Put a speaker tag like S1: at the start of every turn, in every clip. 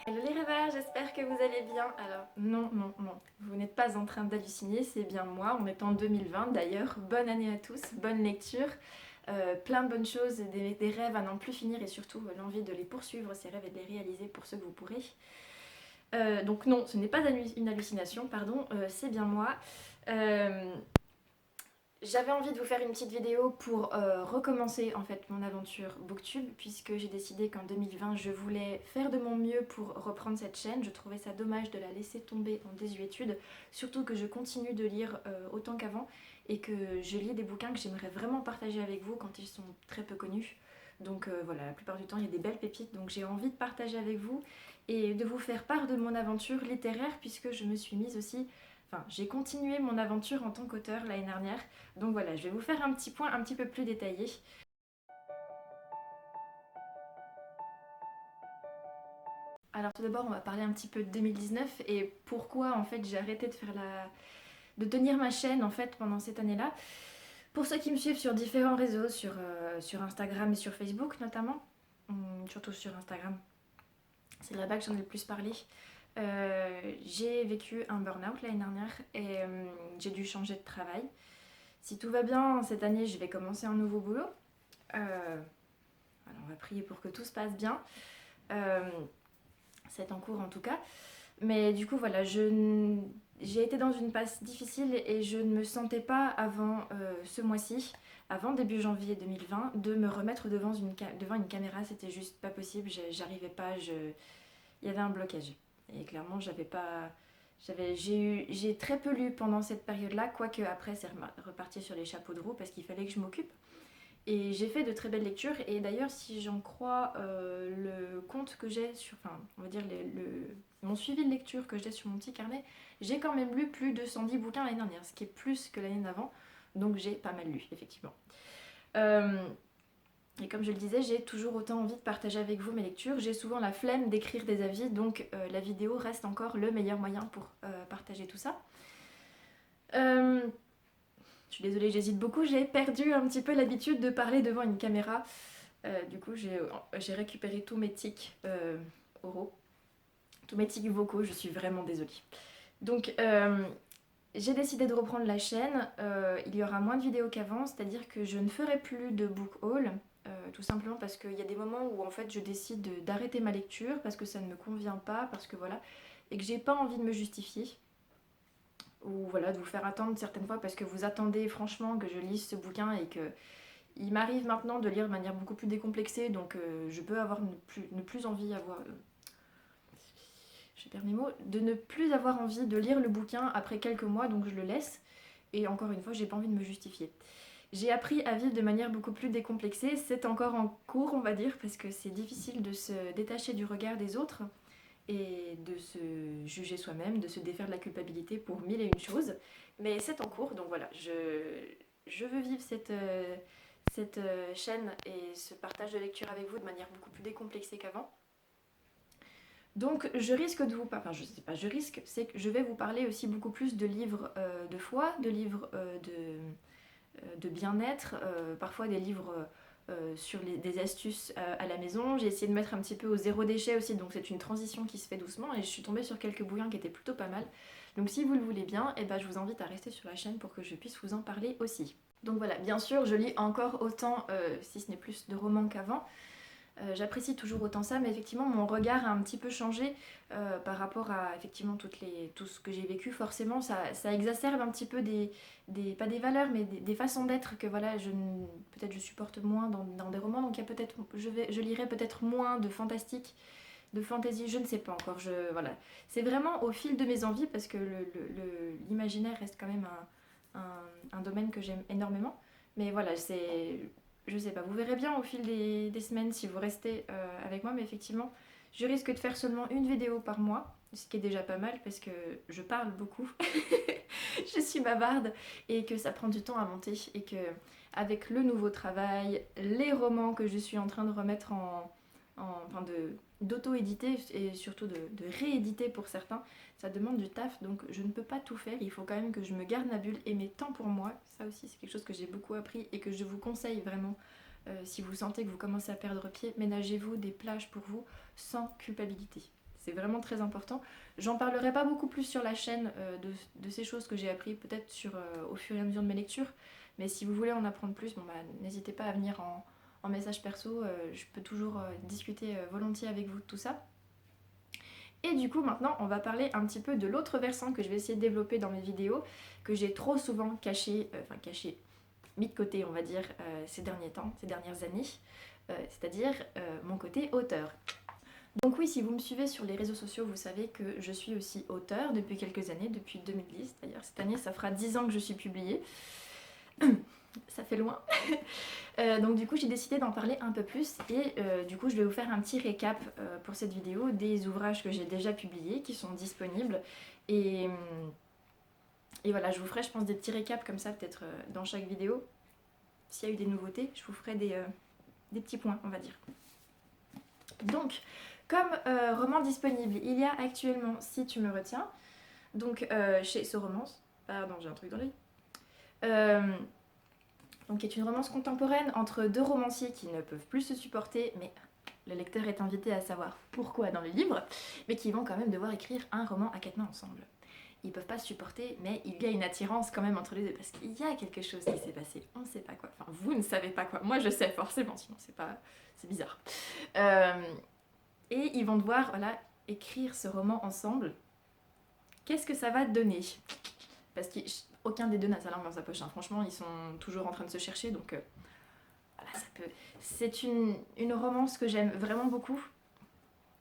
S1: Hello les rêveurs, j'espère que vous allez bien. Alors non, non, non, vous n'êtes pas en train d'halluciner, c'est bien moi, on est en 2020 d'ailleurs. Bonne année à tous, bonne lecture, plein de bonnes choses, des rêves à n'en plus finir et surtout l'envie de les poursuivre, ces rêves et de les réaliser pour ceux que vous pourrez. Donc non, ce n'est pas une hallucination, pardon, c'est bien moi. Euh, J'avais envie de vous faire une petite vidéo pour recommencer en fait mon aventure Booktube puisque j'ai décidé qu'en 2020 je voulais faire de mon mieux pour reprendre cette chaîne. Je trouvais ça dommage de la laisser tomber en désuétude, surtout que je continue de lire autant qu'avant et que je lis des bouquins que j'aimerais vraiment partager avec vous quand ils sont très peu connus. Donc voilà, la plupart du temps il y a des belles pépites, donc j'ai envie de partager avec vous et de vous faire part de mon aventure littéraire puisque je me suis mise aussi, enfin j'ai continué mon aventure en tant qu'auteur l'année dernière. Donc voilà, je vais vous faire un petit point un petit peu plus détaillé. Alors tout d'abord, on va parler un petit peu de 2019 et pourquoi en fait j'ai arrêté de tenir ma chaîne en fait pendant cette année-là. Pour ceux qui me suivent sur différents réseaux, sur Instagram et sur Facebook notamment, surtout sur Instagram, c'est là-bas que j'en ai le plus parlé. J'ai vécu un burn-out l'année dernière et j'ai dû changer de travail. Si tout va bien, cette année, je vais commencer un nouveau boulot. Voilà, on va prier pour que tout se passe bien. Euh, c'est en cours en tout cas. Mais du coup, voilà, j'ai été dans une passe difficile et je ne me sentais pas avant ce mois-ci, avant début janvier 2020, de me remettre devant une caméra. C'était juste pas possible, j'arrivais pas, il y avait un blocage. Et clairement, j'avais pas. J'ai très peu lu pendant cette période-là, quoique après c'est reparti sur les chapeaux de roue parce qu'il fallait que je m'occupe. Et j'ai fait de très belles lectures. Et d'ailleurs, si j'en crois le compte que j'ai sur. Enfin, on va dire mon suivi de lecture que j'ai sur mon petit carnet, j'ai quand même lu plus de 110 bouquins l'année dernière, ce qui est plus que l'année d'avant. Donc j'ai pas mal lu, effectivement. Euh, et comme je le disais, j'ai toujours autant envie de partager avec vous mes lectures. J'ai souvent la flemme d'écrire des avis, donc la vidéo reste encore le meilleur moyen pour partager tout ça. Euh, je suis désolée, j'hésite beaucoup. J'ai perdu un petit peu l'habitude de parler devant une caméra. Du coup, j'ai récupéré tous mes tics oraux, tous mes tics vocaux. Je suis vraiment désolée. Donc, j'ai décidé de reprendre la chaîne. Il y aura moins de vidéos qu'avant, c'est-à-dire que je ne ferai plus de book haul. Tout simplement parce qu'il y a des moments où en fait je décide d'arrêter ma lecture parce que ça ne me convient pas, parce que voilà, et que j'ai pas envie de me justifier ou voilà de vous faire attendre certaines fois parce que vous attendez franchement que je lise ce bouquin et que il m'arrive maintenant de lire de manière beaucoup plus décomplexée, donc je peux avoir ne plus envie avoir, je perds mes mots, de ne plus avoir envie de lire le bouquin après quelques mois, donc je le laisse. Et encore une fois, j'ai pas envie de me justifier. J'ai appris à vivre de manière beaucoup plus décomplexée. C'est encore en cours, on va dire, parce que c'est difficile de se détacher du regard des autres et de se juger soi-même, de se défaire de la culpabilité pour mille et une choses. Mais c'est en cours, donc voilà, je veux vivre cette chaîne et ce partage de lecture avec vous de manière beaucoup plus décomplexée qu'avant. Donc je risque de vous parler, enfin je sais pas, je risque, c'est que je vais vous parler aussi beaucoup plus de livres de foi, de livres de bien-être, parfois des livres sur des astuces à la maison. J'ai essayé de mettre un petit peu au zéro déchet aussi, donc c'est une transition qui se fait doucement et je suis tombée sur quelques bouquins qui étaient plutôt pas mal. Donc si vous le voulez bien, eh ben, je vous invite à rester sur la chaîne pour que je puisse vous en parler aussi. Donc voilà, bien sûr, je lis encore autant, si ce n'est plus de romans qu'avant. J'apprécie toujours autant ça, mais effectivement mon regard a un petit peu changé par rapport à effectivement tout ce que j'ai vécu. Forcément, ça exacerbe un petit peu pas des valeurs, mais des façons d'être que voilà, peut-être je supporte moins dans des romans. Donc il y a peut-être, je lirai peut-être moins de fantastique, de fantasy, je ne sais pas encore. Voilà. C'est vraiment au fil de mes envies parce que l'imaginaire reste quand même un domaine que j'aime énormément. Mais voilà, je sais pas, vous verrez bien au fil des semaines si vous restez avec moi, mais effectivement, je risque de faire seulement une vidéo par mois, ce qui est déjà pas mal parce que je parle beaucoup, je suis bavarde et que ça prend du temps à monter et que avec le nouveau travail, les romans que je suis en train de remettre enfin d'auto-éditer et surtout de rééditer pour certains, ça demande du taf, donc je ne peux pas tout faire. Il faut quand même que je me garde ma bulle et mes temps pour moi. Ça aussi, c'est quelque chose que j'ai beaucoup appris et que je vous conseille vraiment. Si vous sentez que vous commencez à perdre pied, ménagez-vous des plages pour vous sans culpabilité. c'est vraiment très important. J'en parlerai pas beaucoup plus sur la chaîne de ces choses que j'ai appris peut-être au fur et à mesure de mes lectures, mais si vous voulez en apprendre plus, bon, bah, n'hésitez pas à venir en message perso, je peux toujours discuter volontiers avec vous de tout ça. Et du coup maintenant on va parler un petit peu de l'autre versant que je vais essayer de développer dans mes vidéos, que j'ai trop souvent caché, mis de côté on va dire ces derniers temps, ces dernières années, c'est-à-dire mon côté auteur. Donc oui, si vous me suivez sur les réseaux sociaux, vous savez que je suis aussi auteur depuis quelques années, depuis 2010 d'ailleurs. Cette année ça fera 10 ans que je suis publiée. Ça fait loin. Donc du coup j'ai décidé d'en parler un peu plus et du coup je vais vous faire un petit récap pour cette vidéo des ouvrages que j'ai déjà publiés qui sont disponibles et voilà, je vous ferai je pense des petits récaps comme ça peut-être dans chaque vidéo. S'il y a eu des nouveautés, je vous ferai des petits points on va dire. Donc comme roman disponible, il y a actuellement Si tu me retiens, donc chez So Romance, pardon j'ai un truc dans l'œil. Donc qui est une romance contemporaine entre deux romanciers qui ne peuvent plus se supporter, mais le lecteur est invité à savoir pourquoi dans le livre, mais qui vont quand même devoir écrire un roman à quatre mains ensemble. Ils peuvent pas se supporter, mais il y a une attirance quand même entre les deux, parce qu'il y a quelque chose qui s'est passé, on ne sait pas quoi, enfin vous ne savez pas quoi, moi je sais forcément, sinon c'est bizarre. Et ils vont devoir voilà, écrire ce roman ensemble. Qu'est-ce que ça va donner? Parce qu'aucun des deux n'a sa langue dans sa poche, hein. Franchement ils sont toujours en train de se chercher, donc voilà, ça peut... C'est une romance que j'aime vraiment beaucoup.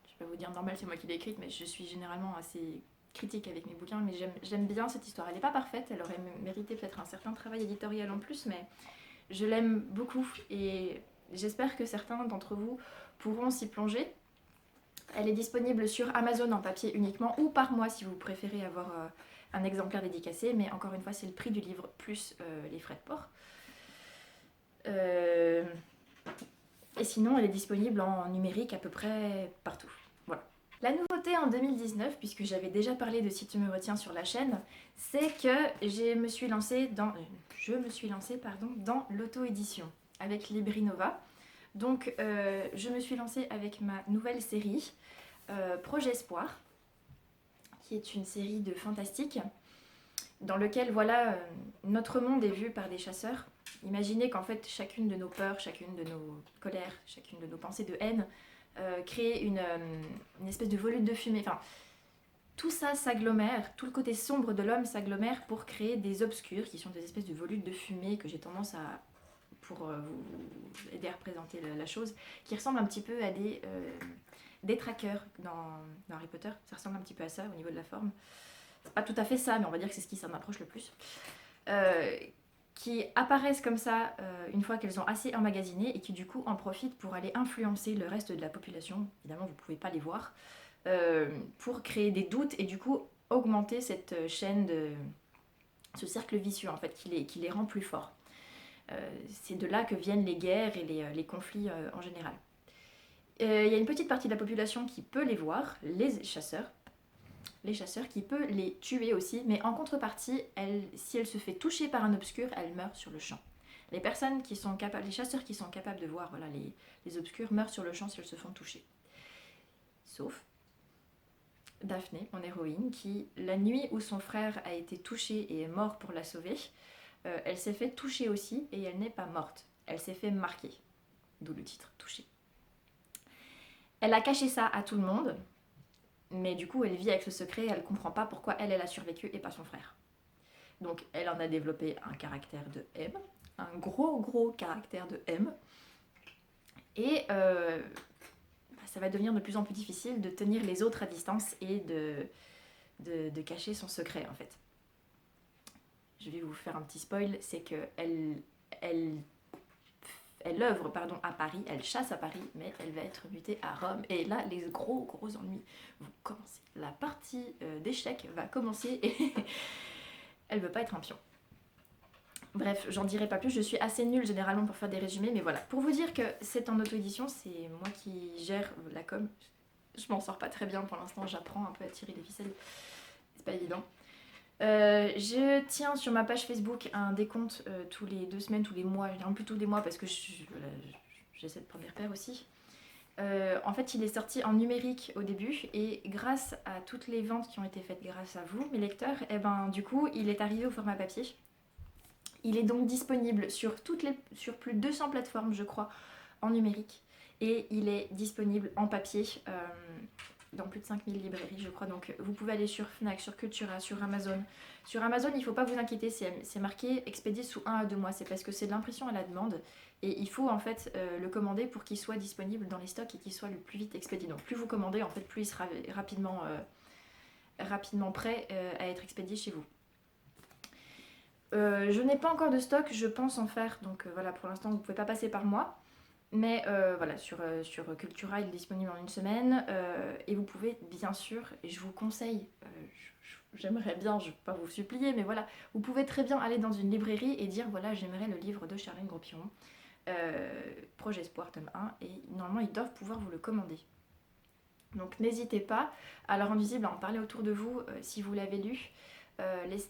S1: Je vais pas vous dire normal, c'est moi qui l'ai écrite, mais je suis généralement assez critique avec mes bouquins, mais j'aime bien cette histoire. Elle n'est pas parfaite, elle aurait mérité peut-être un certain travail éditorial en plus, mais je l'aime beaucoup et j'espère que certains d'entre vous pourront s'y plonger. Elle est disponible sur Amazon en papier uniquement ou par mois si vous préférez avoir un exemplaire dédicacé, mais encore une fois c'est le prix du livre plus les frais de port. Et sinon elle est disponible en numérique à peu près partout. Voilà. La nouveauté en 2019, puisque j'avais déjà parlé de Si tu me retiens sur la chaîne, c'est que je me suis lancée dans l'auto-édition avec Librinova. Donc je me suis lancée avec ma nouvelle série Projet Espoir, qui est une série de fantastique dans lequel voilà, notre monde est vu par des chasseurs. Imaginez qu'en fait chacune de nos peurs, chacune de nos colères, chacune de nos pensées de haine crée une espèce de volute de fumée. Enfin, tout ça s'agglomère, tout le côté sombre de l'homme s'agglomère pour créer des obscurs qui sont des espèces de volutes de fumée que j'ai tendance à, pour vous aider à représenter la chose, qui ressemblent un petit peu à des trackers dans Harry Potter. Ça ressemble un petit peu à ça au niveau de la forme. C'est pas tout à fait ça, mais on va dire que c'est ce qui s'en approche le plus. Qui apparaissent comme ça une fois qu'elles ont assez emmagasiné et qui du coup en profitent pour aller influencer le reste de la population. Évidemment, vous ne pouvez pas les voir. Pour créer des doutes et du coup augmenter cette chaîne ce cercle vicieux en fait qui les rend plus forts. C'est de là que viennent les guerres et les conflits en général. Il y a une petite partie de la population qui peut les voir, les chasseurs qui peut les tuer aussi, mais en contrepartie, si elle se fait toucher par un obscur, elle meurt sur le champ. Les chasseurs qui sont capables de voir voilà, les obscurs meurent sur le champ si elles se font toucher. Sauf Daphné, mon héroïne, qui, la nuit où son frère a été touché et est mort pour la sauver, elle s'est fait toucher aussi et elle n'est pas morte. Elle s'est fait marquer. D'où le titre, toucher. Elle a caché ça à tout le monde, mais du coup elle vit avec ce secret, elle comprend pas pourquoi elle a survécu et pas son frère. Donc elle en a développé un caractère de M, un gros caractère de M, et ça va devenir de plus en plus difficile de tenir les autres à distance et de cacher son secret en fait. Je vais vous faire un petit spoil, c'est que elle œuvre à Paris, elle chasse à Paris, mais elle va être mutée à Rome. Et là, les gros ennuis vont commencer. La partie d'échecs va commencer et elle veut pas être un pion. Bref, j'en dirai pas plus, je suis assez nulle généralement pour faire des résumés, mais voilà. Pour vous dire que c'est en auto-édition, c'est moi qui gère la com. Je m'en sors pas très bien pour l'instant, j'apprends un peu à tirer les ficelles. C'est pas évident. Je tiens sur ma page Facebook un décompte tous les 2 semaines, tous les mois, plutôt des mois parce que j'essaie de prendre des repères aussi. En fait, il est sorti en numérique au début et grâce à toutes les ventes qui ont été faites grâce à vous, mes lecteurs, et ben du coup, il est arrivé au format papier. Il est donc disponible sur plus de 200 plateformes, je crois, en numérique. Et il est disponible en papier dans plus de 5000 librairies, je crois. Donc vous pouvez aller sur Fnac, sur Cultura, sur Amazon. Sur Amazon, il ne faut pas vous inquiéter, c'est marqué expédié sous 1 à 2 mois. C'est parce que c'est de l'impression à la demande. Et il faut en fait le commander pour qu'il soit disponible dans les stocks et qu'il soit le plus vite expédié. Donc plus vous commandez, en fait, plus il sera rapidement prêt à être expédié chez vous. Je n'ai pas encore de stock, je pense en faire, donc voilà, pour l'instant vous ne pouvez pas passer par moi. Mais voilà, sur Cultura, il est disponible en une semaine. Et vous pouvez, bien sûr, et je vous conseille, j'aimerais bien, je ne vais pas vous supplier, mais voilà, vous pouvez très bien aller dans une librairie et dire voilà, j'aimerais le livre de Charlène Gros-Piron, Projet Espoir, tome 1, et normalement ils doivent pouvoir vous le commander. Donc n'hésitez pas à le rendre visible, à en parler autour de vous si vous l'avez lu.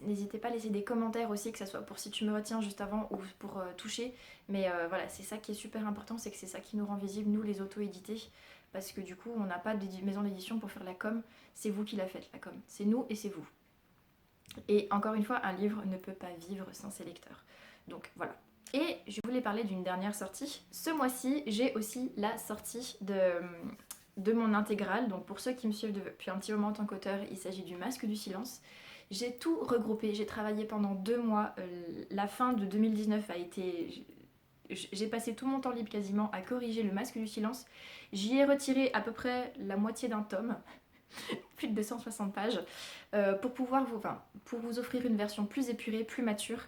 S1: N'hésitez pas à laisser des commentaires aussi, que ce soit pour si tu me retiens juste avant ou pour toucher. Mais voilà, c'est ça qui est super important, c'est que c'est ça qui nous rend visibles, nous les auto-édités. Parce que du coup, on n'a pas de maison d'édition pour faire la com, c'est vous qui la faites la com. C'est nous et c'est vous. Et encore une fois, un livre ne peut pas vivre sans ses lecteurs. Donc voilà. Et je voulais parler d'une dernière sortie. Ce mois-ci, j'ai aussi la sortie de mon intégrale. Donc pour ceux qui me suivent depuis un petit moment en tant qu'auteur, il s'agit du Masque du Silence. J'ai tout regroupé, j'ai travaillé pendant 2 mois. La fin de 2019 a été... J'ai passé tout mon temps libre quasiment à corriger le Masque du Silence. J'y ai retiré à peu près la moitié d'un tome, plus de 260 pages, pour vous offrir une version plus épurée, plus mature.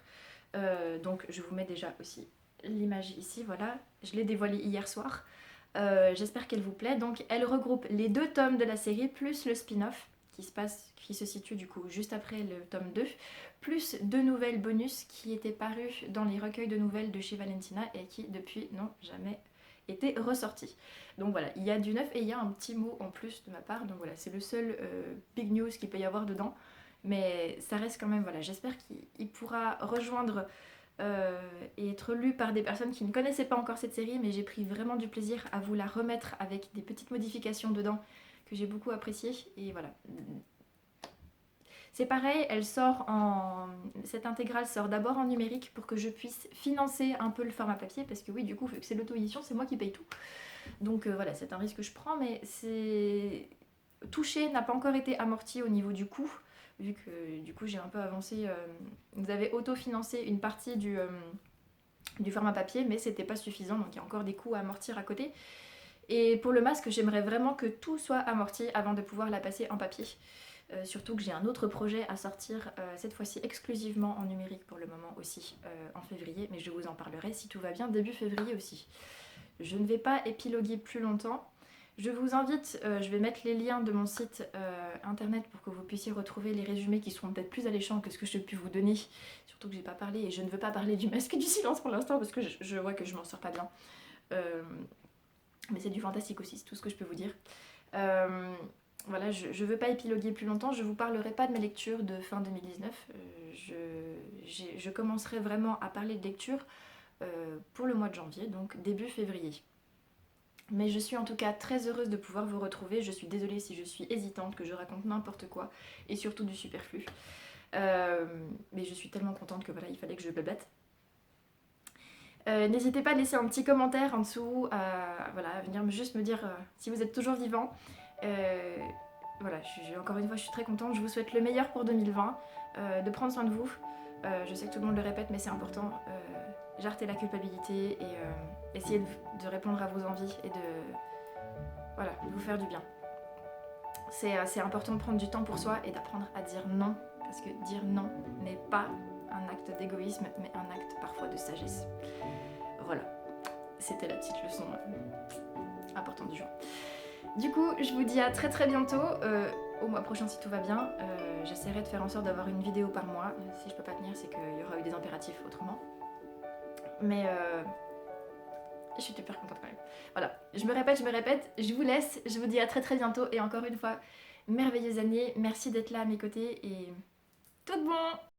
S1: Donc je vous mets déjà aussi l'image ici, voilà. Je l'ai dévoilée hier soir. J'espère qu'elle vous plaît. Donc elle regroupe les 2 tomes de la série plus le spin-off qui se situe du coup juste après le tome 2, plus 2 nouvelles bonus qui étaient parues dans les recueils de nouvelles de chez Valentina et qui depuis n'ont jamais été ressorties. Donc voilà, il y a du neuf et il y a un petit mot en plus de ma part, donc voilà, c'est le seul big news qu'il peut y avoir dedans, mais ça reste quand même, voilà, j'espère qu'il pourra rejoindre et être lu par des personnes qui ne connaissaient pas encore cette série, mais j'ai pris vraiment du plaisir à vous la remettre avec des petites modifications dedans que j'ai beaucoup apprécié. Et voilà. C'est pareil, cette intégrale sort d'abord en numérique pour que je puisse financer un peu le format papier, parce que oui, du coup, vu que c'est l'auto-édition, c'est moi qui paye tout. Donc voilà, c'est un risque que je prends, mais c'est... Touché n'a pas encore été amorti au niveau du coût, vu que du coup j'ai un peu avancé. Vous avez autofinancé une partie du format papier, mais c'était pas suffisant, donc il y a encore des coûts à amortir à côté. Et pour le masque, j'aimerais vraiment que tout soit amorti avant de pouvoir la passer en papier. Surtout que j'ai un autre projet à sortir, cette fois-ci exclusivement en numérique pour le moment aussi, en février, mais je vous en parlerai si tout va bien début février aussi. Je ne vais pas épiloguer plus longtemps. Je vous invite, je vais mettre les liens de mon site internet pour que vous puissiez retrouver les résumés qui seront peut-être plus alléchants que ce que je peux vous donner. Surtout que j'ai pas parlé et je ne veux pas parler du Masque du Silence pour l'instant parce que je vois que je m'en sors pas bien. Mais c'est du fantastique aussi, c'est tout ce que je peux vous dire. Voilà, je veux pas épiloguer plus longtemps, je vous parlerai pas de mes lectures de fin 2019. Je commencerai vraiment à parler de lecture pour le mois de janvier, donc début février. Mais je suis en tout cas très heureuse de pouvoir vous retrouver. Je suis désolée si je suis hésitante, que je raconte n'importe quoi et surtout du superflu. Mais je suis tellement contente que voilà, il fallait que je blablate. N'hésitez pas à laisser un petit commentaire en dessous, à venir juste me dire si vous êtes toujours vivant. Voilà, encore une fois, je suis très contente. Je vous souhaite le meilleur pour 2020, de prendre soin de vous. Je sais que tout le monde le répète, mais c'est important. Jarter la culpabilité et essayer de répondre à vos envies et de vous faire du bien. C'est important de prendre du temps pour soi et d'apprendre à dire non, parce que dire non n'est pas un acte d'égoïsme, mais un acte parfois de sagesse. Voilà, c'était la petite leçon importante du jour. Du coup, je vous dis à très très bientôt, au mois prochain si tout va bien. J'essaierai de faire en sorte d'avoir une vidéo par mois. Si je peux pas tenir, c'est qu'il y aura eu des impératifs autrement. Mais je suis super contente quand même. Voilà, je me répète, je vous laisse. Je vous dis à très très bientôt et encore une fois, merveilleuse année. Merci d'être là à mes côtés et tout bon!